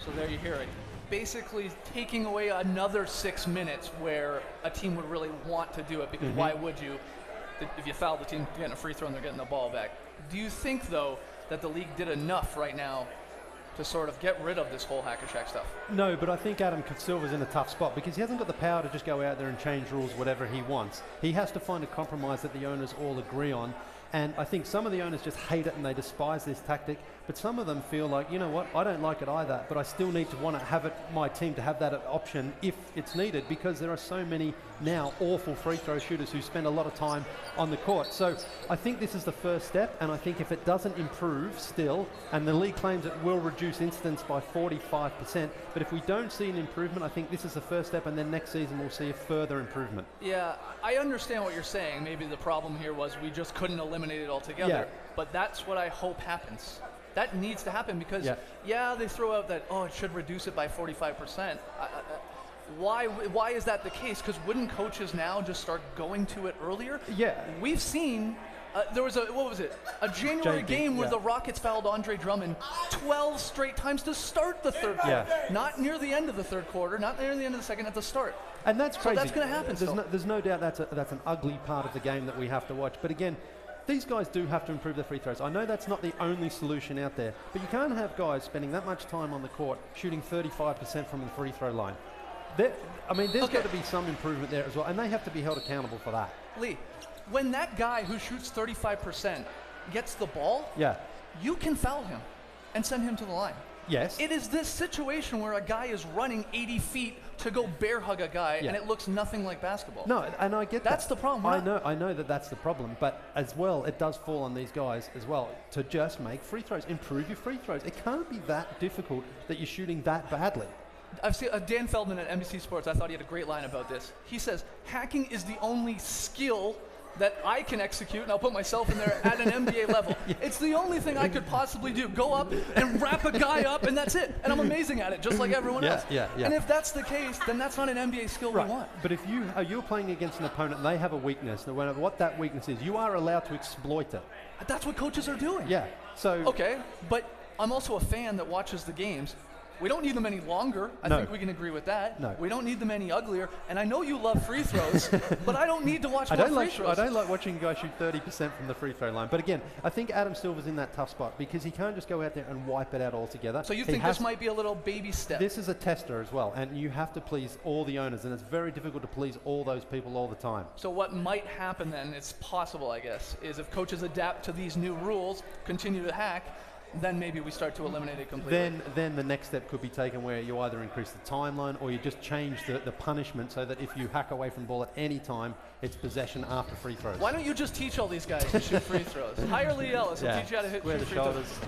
So there you hear it. Basically taking away another 6 minutes where a team would really want to do it, because why would you? If you foul the team getting a free throw and they're getting the ball back. Do you think, though, that the league did enough right now to sort of get rid of this whole Hack-A-Shaq stuff? No, but I think Adam Silver's in a tough spot because he hasn't got the power to just go out there and change rules whatever he wants. He has to find a compromise that the owners all agree on. And I think some of the owners just hate it and they despise this tactic, but some of them feel like, you know what, I don't like it either, but I still need to want to have it, my team to have that option if it's needed, because there are so many now awful free throw shooters who spend a lot of time on the court. So I think this is the first step, and I think if it doesn't improve still, and the league claims it will reduce incidents by 45%, but if we don't see an improvement, I think this is the first step, and then next season we'll see a further improvement. Yeah, I understand what you're saying. Maybe the problem here was we just couldn't eliminate it altogether, but that's what I hope happens. That needs to happen because, yeah, they throw out that, oh, it should reduce it by 45%. Why is that the case? Because wouldn't coaches now just start going to it earlier? Yeah. We've seen, there was a January game where the Rockets fouled Andre Drummond 12 straight times to start the third quarter. Not near the end of the third quarter, not near the end of the second, at the start. And that's crazy. So that's going to happen. There's no doubt that's an ugly part of the game that we have to watch. But again, these guys do have to improve their free throws. I know that's not the only solution out there, but you can't have guys spending that much time on the court shooting 35% from the free throw line. There's got to be some improvement there as well, and they have to be held accountable for that. Lee, when that guy who shoots 35% gets the ball, you can foul him and send him to the line. Yes. It is this situation where a guy is running 80 feet to go bear hug a guy, and it looks nothing like basketball. No, and I get that's the problem. I know that's the problem, but as well, it does fall on these guys as well to just make free throws, improve your free throws. It can't be that difficult that you're shooting that badly. I've seen Dan Feldman at NBC Sports. I thought he had a great line about this. He says, hacking is the only skill that I can execute, and I'll put myself in there at an NBA level. It's the only thing I could possibly do. Go up and wrap a guy up, and that's it. And I'm amazing at it, just like everyone else. And if that's the case, then that's not an NBA skill we want. But if you're playing against an opponent and they have a weakness, no matter what that weakness is, you are allowed to exploit it. That's what coaches are doing. So okay, but I'm also a fan that watches the games. We don't need them any longer. I think we can agree with that. No. We don't need them any uglier. And I know you love free throws, but I don't need to watch more free throws. I don't like watching guys shoot 30% from the free throw line. But again, I think Adam Silver's in that tough spot because he can't just go out there and wipe it out altogether. So you think this might be a little baby step? This is a tester as well, and you have to please all the owners, and it's very difficult to please all those people all the time. So what might happen then, it's possible, I guess, is if coaches adapt to these new rules, continue to hack, then maybe we start to eliminate it completely. Then the next step could be taken where you either increase the timeline or you just change the punishment so that if you hack away from the ball at any time, it's possession after free throws. Why don't you just teach all these guys to shoot free throws? Hire Lee Ellis, he'll teach you how to hit free throws.